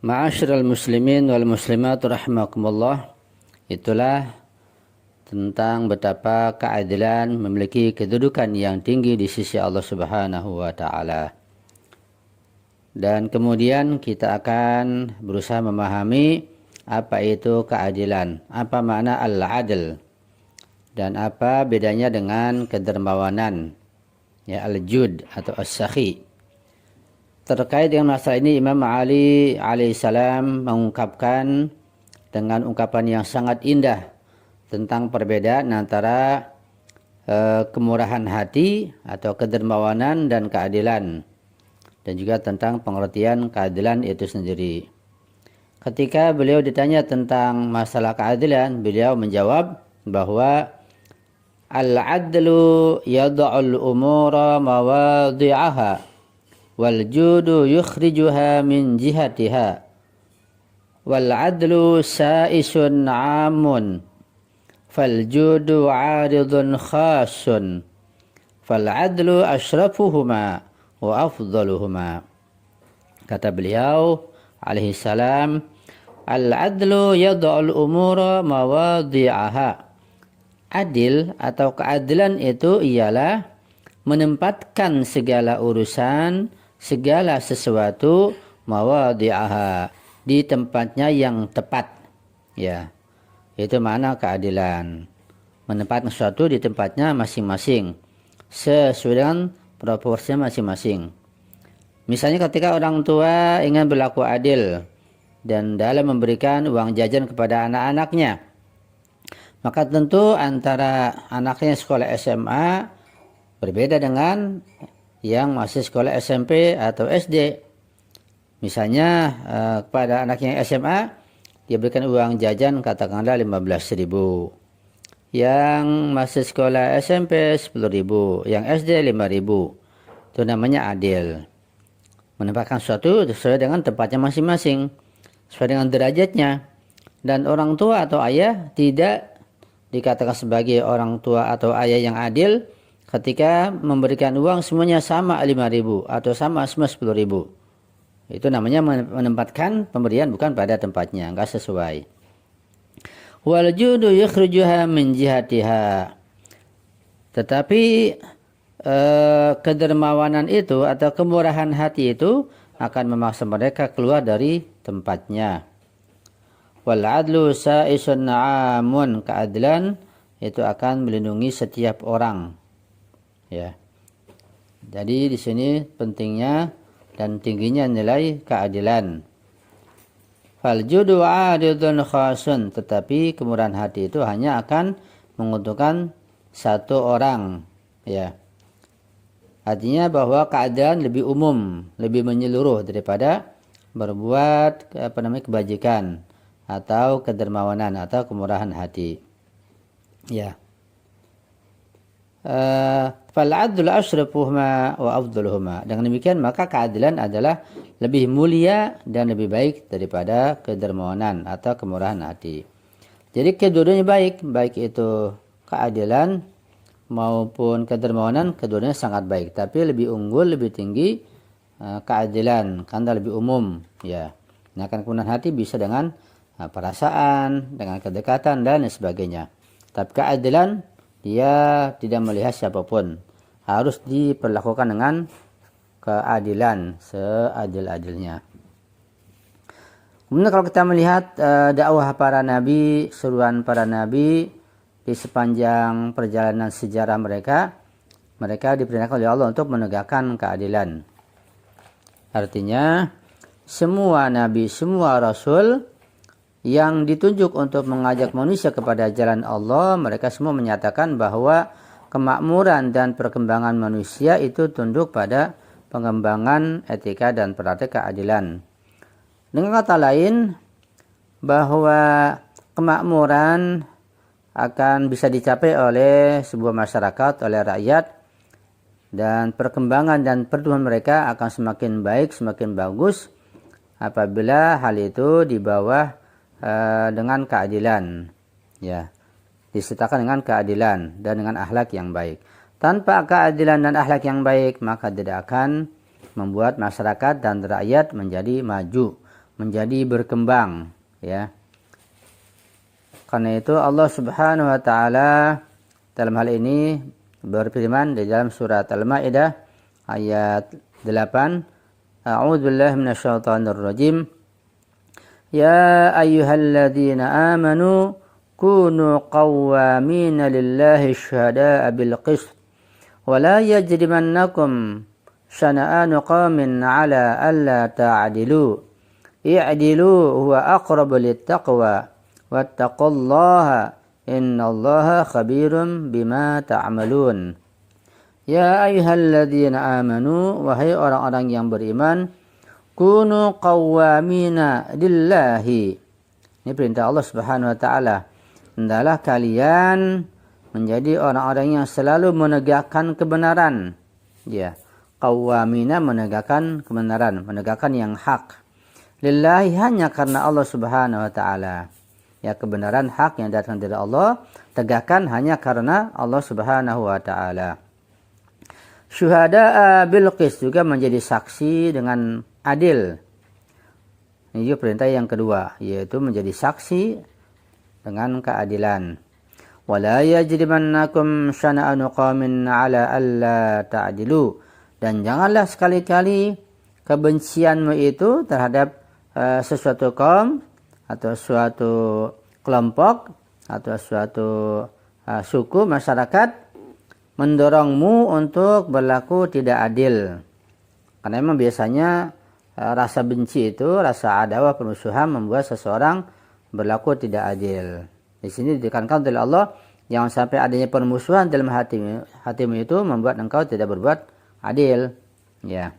Ma'asyiral muslimin wal muslimat rahimakumullah. Itulah tentang betapa keadilan memiliki kedudukan yang tinggi di sisi Allah Subhanahu wa taala. Dan kemudian kita akan berusaha memahami apa itu keadilan, apa makna al-adl dan apa bedanya dengan kedermawanan, ya al-jud atau as-sakhi. Terkait dengan masalah ini, Imam Ali alaihissalam mengungkapkan dengan ungkapan yang sangat indah tentang perbedaan antara kemurahan hati atau kedermawanan dan keadilan, dan juga tentang pengertian keadilan itu sendiri. Ketika beliau ditanya tentang masalah keadilan, beliau menjawab bahwa al-adlu yada'ul umura mawadhi'aha wal judu yukhrijuha min jihatiha wal adlu sa'isun 'amun fal judu 'aridun khasun fal adlu ashrafuhuma wa afdaluhuma. Kata beliau alaihi salam, al adlu yad'ul umura mawadhi'aha. Adil atau keadilan itu ialah menempatkan segala urusan, segala sesuatu mawadhi'aha, di tempatnya yang tepat. Ya, itu makna keadilan. Menempatkan sesuatu di tempatnya masing-masing, sesuai dengan proporsinya masing-masing. Misalnya ketika orang tua ingin berlaku adil dan dalam memberikan uang jajan kepada anak-anaknya, maka tentu antara anaknya sekolah SMA berbeda dengan yang masih sekolah SMP atau SD. Misalnya kepada anak yang SMA dia berikan uang jajan katakanlah 15.000. Yang masih sekolah SMP 10.000, yang SD 5.000. Itu namanya adil. Menempatkan sesuatu sesuai dengan tempatnya masing-masing, sesuai dengan derajatnya. Dan orang tua atau ayah tidak dikatakan sebagai orang tua atau ayah yang adil ketika memberikan uang semuanya sama 5.000 atau sama semua 10.000. Itu namanya menempatkan pemberian bukan pada tempatnya, enggak sesuai. Wal judu yukhrijuha min jihatiha. Tetapi kedermawanan itu atau kemurahan hati itu akan memaksa mereka keluar dari tempatnya. Wal adlu sa'isun 'amun, keadilan itu akan melindungi setiap orang. Ya. Jadi di sini pentingnya dan tingginya nilai keadilan. Fal judu 'aridun khasun, tetapi kemurahan hati itu hanya akan menguntungkan satu orang, ya. Artinya bahwa keadilan lebih umum, lebih menyeluruh daripada berbuat kebajikan atau kedermawanan atau kemurahan hati. Ya. Fal adlu asyrafuhuma wa afdaluhuma. Dengan demikian maka keadilan adalah lebih mulia dan lebih baik daripada kedermawanan atau kemurahan hati. Jadi kedua-duanya baik, baik itu keadilan maupun kedermawanan, keduanya sangat baik, tapi lebih unggul, lebih tinggi keadilan karena lebih umum, ya. Nah, kan kemurahan hati bisa dengan perasaan, dengan kedekatan dan sebagainya. Tapi keadilan dia tidak melihat siapapun, harus diperlakukan dengan keadilan seadil-adilnya. Kemudian kalau kita melihat dakwah para nabi, seruan para nabi di sepanjang perjalanan sejarah mereka diperintahkan oleh Allah untuk menegakkan keadilan. Artinya semua nabi, semua rasul yang ditunjuk untuk mengajak manusia kepada jalan Allah, mereka semua menyatakan bahwa kemakmuran dan perkembangan manusia itu tunduk pada pengembangan etika dan praktek keadilan. Dengan kata lain, bahwa kemakmuran akan bisa dicapai oleh sebuah masyarakat, oleh rakyat, dan perkembangan dan pertumbuhan mereka akan semakin baik, semakin bagus apabila hal itu di bawah dengan keadilan, ya, disertakan dengan keadilan dan dengan akhlak yang baik. Tanpa keadilan dan akhlak yang baik, maka tidak akan membuat masyarakat dan rakyat menjadi maju, menjadi berkembang, ya. Karena itu Allah Subhanahu wa taala dalam hal ini berfirman di dalam surat Al-Maidah ayat 8, A'udzu billahi minasyaitonir rajim. Ya ayyuhalladzina amanu kunu qawwamina lillahi syuhada'a bil qist wa la yajrimannakum syana'anu qaumin 'ala alla ta'dilu i'dilu huwa aqrabu littaqwa wattaqullaha innallaha khabirum bima ta'malun. Ya ayyuhalladzina amanu, wahai orang-orang yang beriman, kunu qawwamina lillahi. Ini perintah Allah Subhanahu wa taala. Hendaklah kalian menjadi orang-orang yang selalu menegakkan kebenaran. Ya, qawwamina menegakkan kebenaran, menegakkan yang hak. Lillahi hanya karena Allah Subhanahu wa taala. Ya, kebenaran hak yang datang dari Allah tegakkan hanya karena Allah Subhanahu wa taala. Syuhada'a bil qist, juga menjadi saksi dengan adil. Ini juga perintah yang kedua, yaitu menjadi saksi dengan keadilan. Wala yajrimannakum syana'anu qaumin 'ala alla ta'dilu, dan janganlah sekali-kali kebencianmu itu terhadap sesuatu kaum atau suatu kelompok atau suatu suku masyarakat mendorongmu untuk berlaku tidak adil. Karena memang biasanya rasa benci itu, rasa adawah, permusuhan membuat seseorang berlaku tidak adil. Di sini ditekankan oleh Allah, jangan sampai adanya permusuhan dalam hatimu itu membuat engkau tidak berbuat adil. Ya.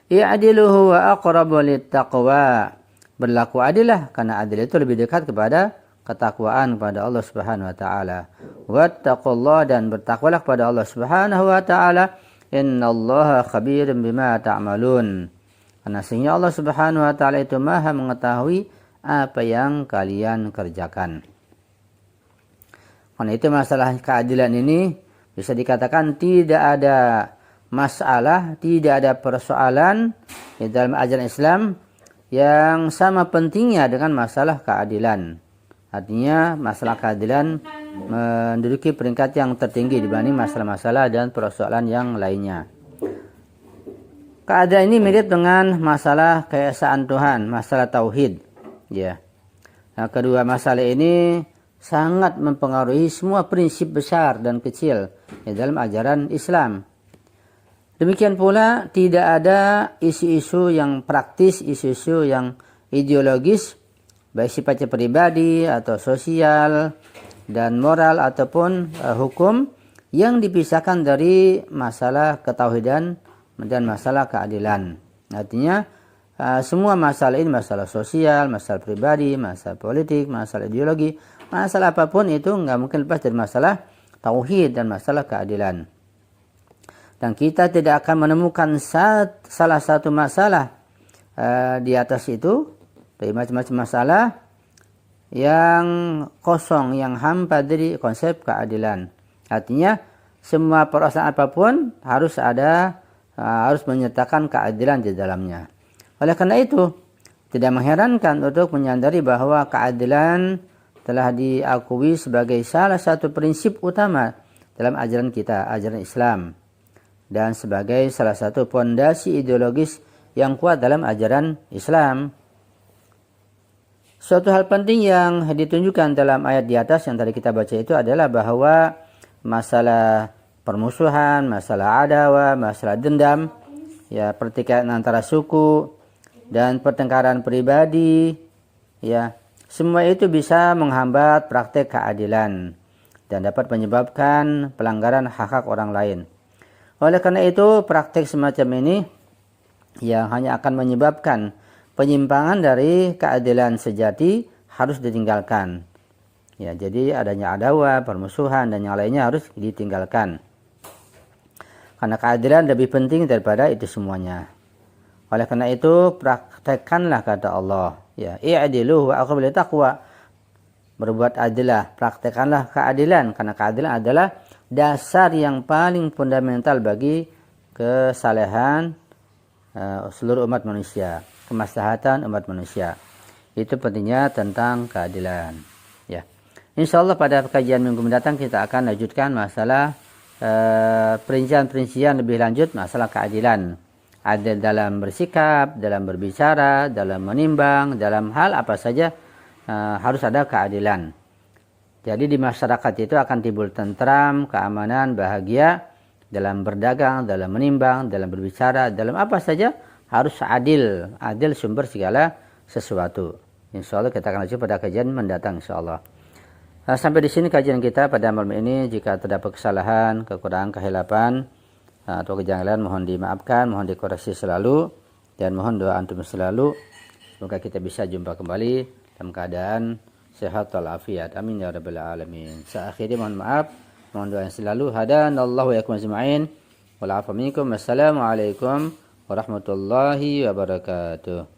I'diluhu wa aqrabu littaqwa. Berlaku adillah, karena adil itu lebih dekat kepada ketakwaan kepada Allah Subhanahu wa taala. Wattaqullah, dan bertakwalah kepada Allah Subhanahu wa taala. Innallaha khabirum bima ta'malun. Karena sesungguhnya Allah Subhanahu wa taala itu Maha mengetahui apa yang kalian kerjakan. Karena itu masalah keadilan ini bisa dikatakan tidak ada masalah, tidak ada persoalan di dalam ajaran Islam yang sama pentingnya dengan masalah keadilan. Artinya masalah keadilan menduduki peringkat yang tertinggi dibanding masalah-masalah dan persoalan yang lainnya. Keadilan ini mirip dengan masalah keesaan Tuhan, masalah tauhid. Ya. Nah, kedua masalah ini sangat mempengaruhi semua prinsip besar dan kecil di dalam ajaran Islam. Demikian pula tidak ada isu-isu yang praktis, isu-isu yang ideologis, baik sifatnya pribadi atau sosial dan moral ataupun hukum yang dipisahkan dari masalah ketauhidan dan masalah keadilan. Artinya semua masalah ini, masalah sosial, masalah pribadi, masalah politik, masalah ideologi, masalah apapun itu nggak mungkin lepas dari masalah tauhid dan masalah keadilan. Dan kita tidak akan menemukan salah satu masalah di atas itu dari macam-macam masalah yang kosong, yang hampa dari konsep keadilan. Artinya semua perasaan apapun harus menyertakan keadilan di dalamnya. Oleh karena itu tidak mengherankan untuk menyadari bahwa keadilan telah diakui sebagai salah satu prinsip utama dalam ajaran kita, ajaran Islam, dan sebagai salah satu fondasi ideologis yang kuat dalam ajaran Islam. Suatu hal penting yang ditunjukkan dalam ayat di atas yang tadi kita baca itu adalah bahwa masalah permusuhan, masalah adawah, masalah dendam, ya, pertikaian antara suku dan pertengkaran pribadi, ya, semua itu bisa menghambat praktek keadilan dan dapat menyebabkan pelanggaran hak-hak orang lain. Oleh karena itu, praktek semacam ini yang hanya akan menyebabkan penyimpangan dari keadilan sejati harus ditinggalkan. Ya, jadi adanya adawah, permusuhan dan yang lainnya harus ditinggalkan. Karena keadilan lebih penting daripada itu semuanya. Oleh karena itu, praktekkanlah kata Allah, ya, i'dilu wa aqrabu littaqwa. Berbuat adillah, praktekkanlah keadilan, karena keadilan adalah dasar yang paling fundamental bagi kesalehan seluruh umat manusia. kemaslahatan umat manusia. Itu pentingnya tentang keadilan. Ya. Insyaallah pada kajian minggu mendatang kita akan lanjutkan masalah perincian-perincian lebih lanjut masalah keadilan. Adil dalam bersikap, dalam berbicara, dalam menimbang, dalam hal apa saja harus ada keadilan. Jadi di masyarakat itu akan timbul tentram, keamanan, bahagia dalam berdagang, dalam menimbang, dalam berbicara, dalam apa saja harus adil. Adil sumber segala sesuatu. Insyaallah kita akan lanjut pada kajian mendatang insyaallah. Sampai di sini kajian kita pada malam ini. Jika terdapat kesalahan, kekurangan, kehilapan atau kejanggalan mohon dimaafkan, mohon dikoreksi selalu dan mohon doa antum selalu semoga kita bisa jumpa kembali dalam keadaan sehat walafiat. Amin ya rabbal alamin. Akhirnya mohon maaf, mohon doa yang selalu. Hadanallahu wa yakum ajma'in. Wal afu minkum. Wassalamualaikum warahmatullahi wabarakatuh.